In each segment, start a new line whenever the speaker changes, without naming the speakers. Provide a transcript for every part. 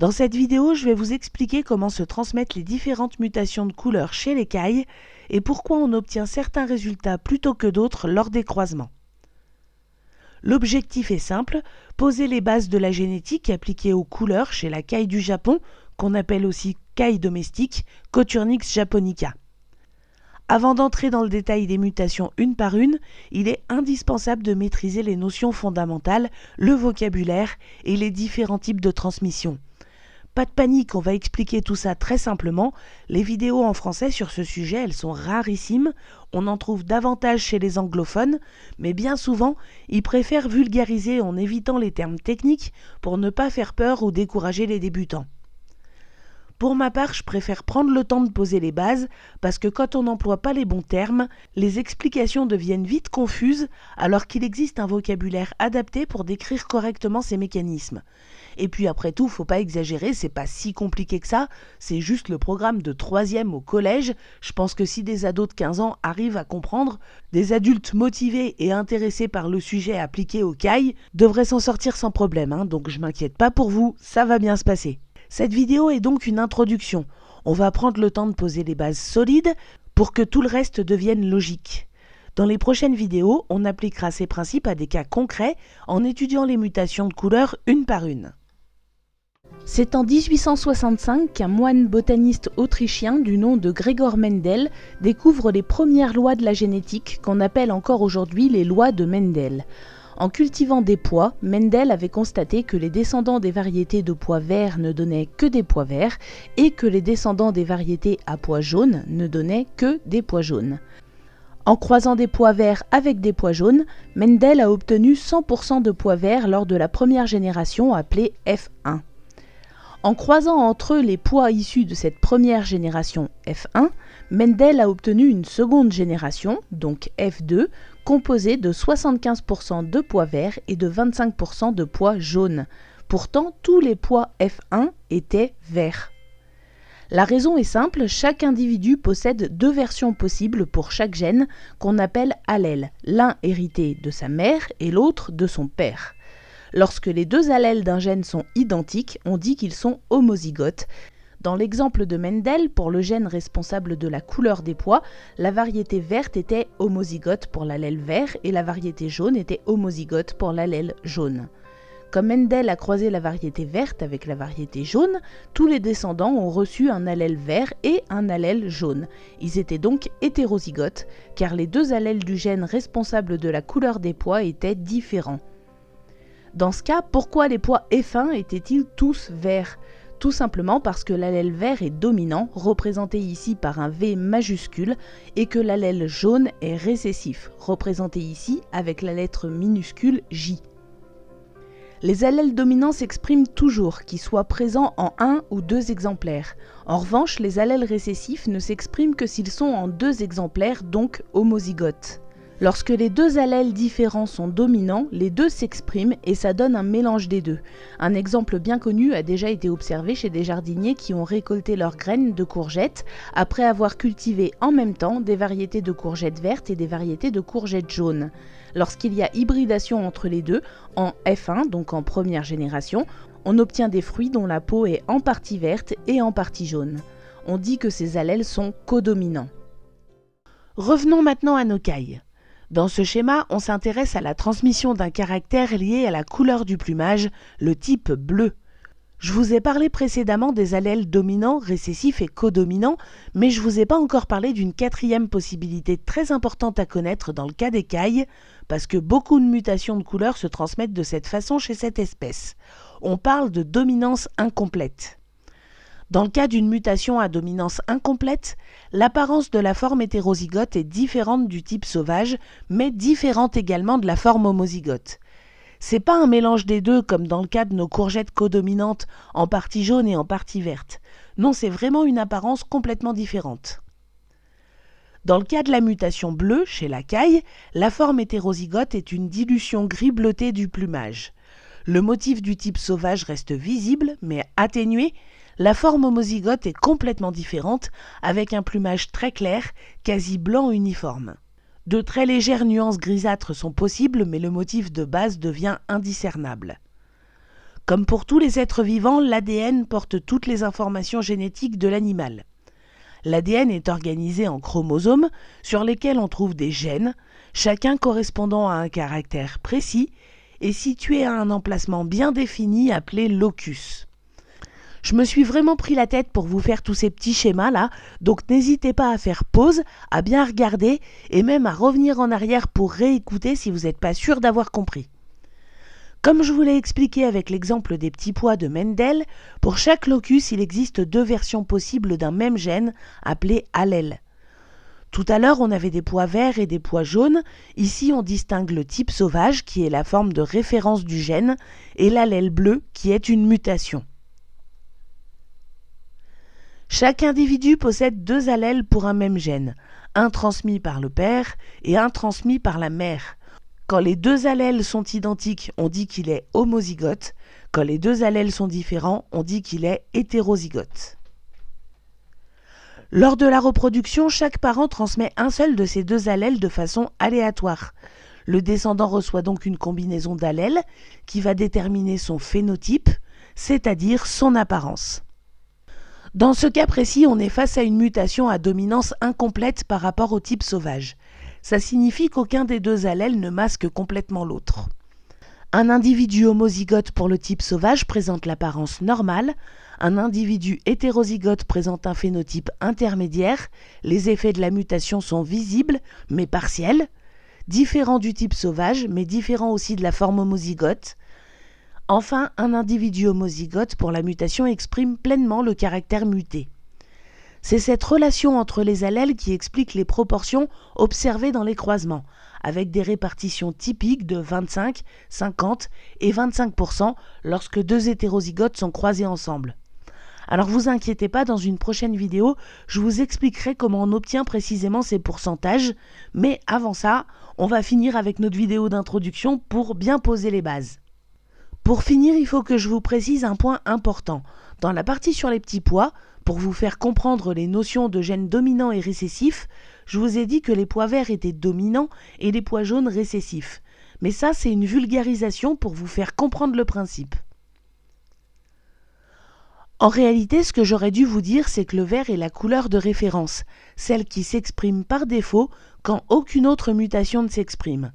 Dans cette vidéo, je vais vous expliquer comment se transmettent les différentes mutations de couleurs chez les cailles et pourquoi on obtient certains résultats plutôt que d'autres lors des croisements. L'objectif est simple, poser les bases de la génétique appliquée aux couleurs chez la caille du Japon, qu'on appelle aussi caille domestique, Coturnix japonica. Avant d'entrer dans le détail des mutations une par une, il est indispensable de maîtriser les notions fondamentales, le vocabulaire et les différents types de transmission. Pas de panique, on va expliquer tout ça très simplement. Les vidéos en français sur ce sujet, elles sont rarissimes. On en trouve davantage chez les anglophones, mais bien souvent, ils préfèrent vulgariser en évitant les termes techniques pour ne pas faire peur ou décourager les débutants. Pour ma part, je préfère prendre le temps de poser les bases parce que quand on n'emploie pas les bons termes, les explications deviennent vite confuses alors qu'il existe un vocabulaire adapté pour décrire correctement ces mécanismes. Et puis après tout, faut pas exagérer, c'est pas si compliqué que ça, c'est juste le programme de 3e au collège. Je pense que si des ados de 15 ans arrivent à comprendre, des adultes motivés et intéressés par le sujet appliqué aux cailles devraient s'en sortir sans problème, donc je m'inquiète pas pour vous, ça va bien se passer. Cette vidéo est donc une introduction. On va prendre le temps de poser les bases solides pour que tout le reste devienne logique. Dans les prochaines vidéos, on appliquera ces principes à des cas concrets en étudiant les mutations de couleurs une par une. C'est en 1865 qu'un moine botaniste autrichien du nom de Gregor Mendel découvre les premières lois de la génétique qu'on appelle encore aujourd'hui les lois de Mendel. En cultivant des pois, Mendel avait constaté que les descendants des variétés de pois verts ne donnaient que des pois verts et que les descendants des variétés à pois jaunes ne donnaient que des pois jaunes. En croisant des pois verts avec des pois jaunes, Mendel a obtenu 100% de pois verts lors de la première génération appelée F1. En croisant entre eux les pois issus de cette première génération F1, Mendel a obtenu une seconde génération, donc F2, composée de 75% de pois verts et de 25% de pois jaunes. Pourtant, tous les pois F1 étaient verts. La raison est simple, chaque individu possède deux versions possibles pour chaque gène qu'on appelle allèles, l'un hérité de sa mère et l'autre de son père. Lorsque les deux allèles d'un gène sont identiques, on dit qu'ils sont homozygotes. Dans l'exemple de Mendel, pour le gène responsable de la couleur des pois, la variété verte était homozygote pour l'allèle vert et la variété jaune était homozygote pour l'allèle jaune. Comme Mendel a croisé la variété verte avec la variété jaune, tous les descendants ont reçu un allèle vert et un allèle jaune. Ils étaient donc hétérozygotes, car les deux allèles du gène responsable de la couleur des pois étaient différents. Dans ce cas, pourquoi les pois F1 étaient-ils tous verts ? Tout simplement parce que l'allèle vert est dominant, représenté ici par un V majuscule, et que l'allèle jaune est récessif, représenté ici avec la lettre minuscule J. Les allèles dominants s'expriment toujours, qu'ils soient présents en un ou deux exemplaires. En revanche, les allèles récessifs ne s'expriment que s'ils sont en deux exemplaires, donc homozygotes. Lorsque les deux allèles différents sont dominants, les deux s'expriment et ça donne un mélange des deux. Un exemple bien connu a déjà été observé chez des jardiniers qui ont récolté leurs graines de courgettes après avoir cultivé en même temps des variétés de courgettes vertes et des variétés de courgettes jaunes. Lorsqu'il y a hybridation entre les deux, en F1, donc en première génération, on obtient des fruits dont la peau est en partie verte et en partie jaune. On dit que ces allèles sont codominants. Revenons maintenant à nos cailles. Dans ce schéma, on s'intéresse à la transmission d'un caractère lié à la couleur du plumage, le type bleu. Je vous ai parlé précédemment des allèles dominants, récessifs et codominants, mais je ne vous ai pas encore parlé d'une quatrième possibilité très importante à connaître dans le cas des cailles, parce que beaucoup de mutations de couleur se transmettent de cette façon chez cette espèce. On parle de dominance incomplète. Dans le cas d'une mutation à dominance incomplète, l'apparence de la forme hétérozygote est différente du type sauvage, mais différente également de la forme homozygote. C'est pas un mélange des deux comme dans le cas de nos courgettes codominantes en partie jaune et en partie verte. Non, c'est vraiment une apparence complètement différente. Dans le cas de la mutation bleue, chez la caille, la forme hétérozygote est une dilution gris bleuté du plumage. Le motif du type sauvage reste visible, mais atténué. La forme homozygote est complètement différente, avec un plumage très clair, quasi blanc uniforme. De très légères nuances grisâtres sont possibles, mais le motif de base devient indiscernable. Comme pour tous les êtres vivants, l'ADN porte toutes les informations génétiques de l'animal. L'ADN est organisé en chromosomes sur lesquels on trouve des gènes, chacun correspondant à un caractère précis et situé à un emplacement bien défini appelé locus. Je me suis vraiment pris la tête pour vous faire tous ces petits schémas là, donc n'hésitez pas à faire pause, à bien regarder et même à revenir en arrière pour réécouter si vous n'êtes pas sûr d'avoir compris. Comme je vous l'ai expliqué avec l'exemple des petits pois de Mendel, pour chaque locus, il existe 2 versions possibles d'un même gène, appelé allèle. Tout à l'heure, on avait des pois verts et des pois jaunes. Ici, on distingue le type sauvage, qui est la forme de référence du gène, et l'allèle bleu, qui est une mutation. Chaque individu possède 2 allèles pour un même gène, un transmis par le père et un transmis par la mère. Quand les 2 allèles sont identiques, on dit qu'il est homozygote. Quand les 2 allèles sont différents, on dit qu'il est hétérozygote. Lors de la reproduction, chaque parent transmet un seul de ces 2 allèles de façon aléatoire. Le descendant reçoit donc une combinaison d'allèles qui va déterminer son phénotype, c'est-à-dire son apparence. Dans ce cas précis, on est face à une mutation à dominance incomplète par rapport au type sauvage. Ça signifie qu'aucun des 2 allèles ne masque complètement l'autre. Un individu homozygote pour le type sauvage présente l'apparence normale, un individu hétérozygote présente un phénotype intermédiaire, les effets de la mutation sont visibles mais partiels, différents du type sauvage mais différents aussi de la forme homozygote. Enfin, un individu homozygote pour la mutation exprime pleinement le caractère muté. C'est cette relation entre les allèles qui explique les proportions observées dans les croisements, avec des répartitions typiques de 25, 50 et 25% lorsque 2 hétérozygotes sont croisés ensemble. Alors vous inquiétez pas, dans une prochaine vidéo, je vous expliquerai comment on obtient précisément ces pourcentages, mais avant ça, on va finir avec notre vidéo d'introduction pour bien poser les bases. Pour finir, il faut que je vous précise un point important. Dans la partie sur les petits pois, pour vous faire comprendre les notions de gènes dominants et récessifs, je vous ai dit que les pois verts étaient dominants et les pois jaunes récessifs. Mais ça, c'est une vulgarisation pour vous faire comprendre le principe. En réalité, ce que j'aurais dû vous dire, c'est que le vert est la couleur de référence, celle qui s'exprime par défaut quand aucune autre mutation ne s'exprime.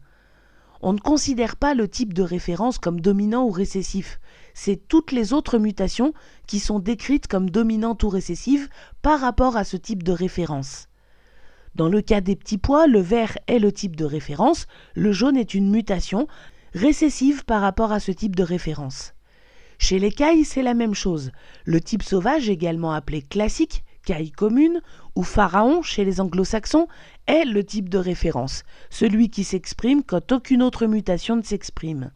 On ne considère pas le type de référence comme dominant ou récessif. C'est toutes les autres mutations qui sont décrites comme dominantes ou récessives par rapport à ce type de référence. Dans le cas des petits pois, le vert est le type de référence, le jaune est une mutation récessive par rapport à ce type de référence. Chez les cailles, c'est la même chose. Le type sauvage, également appelé classique, caille commune, ou pharaon chez les anglo-saxons, est le type de référence, celui qui s'exprime quand aucune autre mutation ne s'exprime.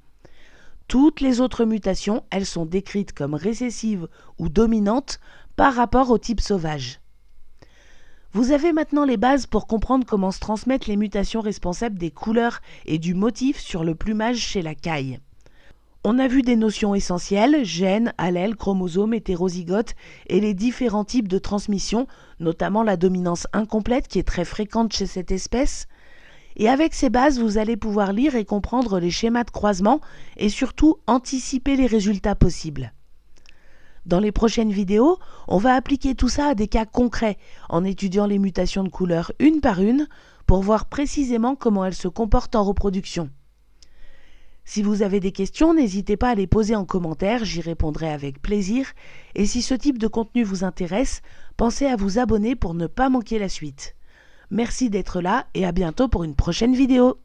Toutes les autres mutations, elles sont décrites comme récessives ou dominantes par rapport au type sauvage. Vous avez maintenant les bases pour comprendre comment se transmettent les mutations responsables des couleurs et du motif sur le plumage chez la caille. On a vu des notions essentielles, gènes, allèles, chromosomes, hétérozygotes et les différents types de transmission, notamment la dominance incomplète qui est très fréquente chez cette espèce. Et avec ces bases, vous allez pouvoir lire et comprendre les schémas de croisement et surtout anticiper les résultats possibles. Dans les prochaines vidéos, on va appliquer tout ça à des cas concrets, en étudiant les mutations de couleur une par une, pour voir précisément comment elles se comportent en reproduction. Si vous avez des questions, n'hésitez pas à les poser en commentaire, j'y répondrai avec plaisir. Et si ce type de contenu vous intéresse, pensez à vous abonner pour ne pas manquer la suite. Merci d'être là et à bientôt pour une prochaine vidéo.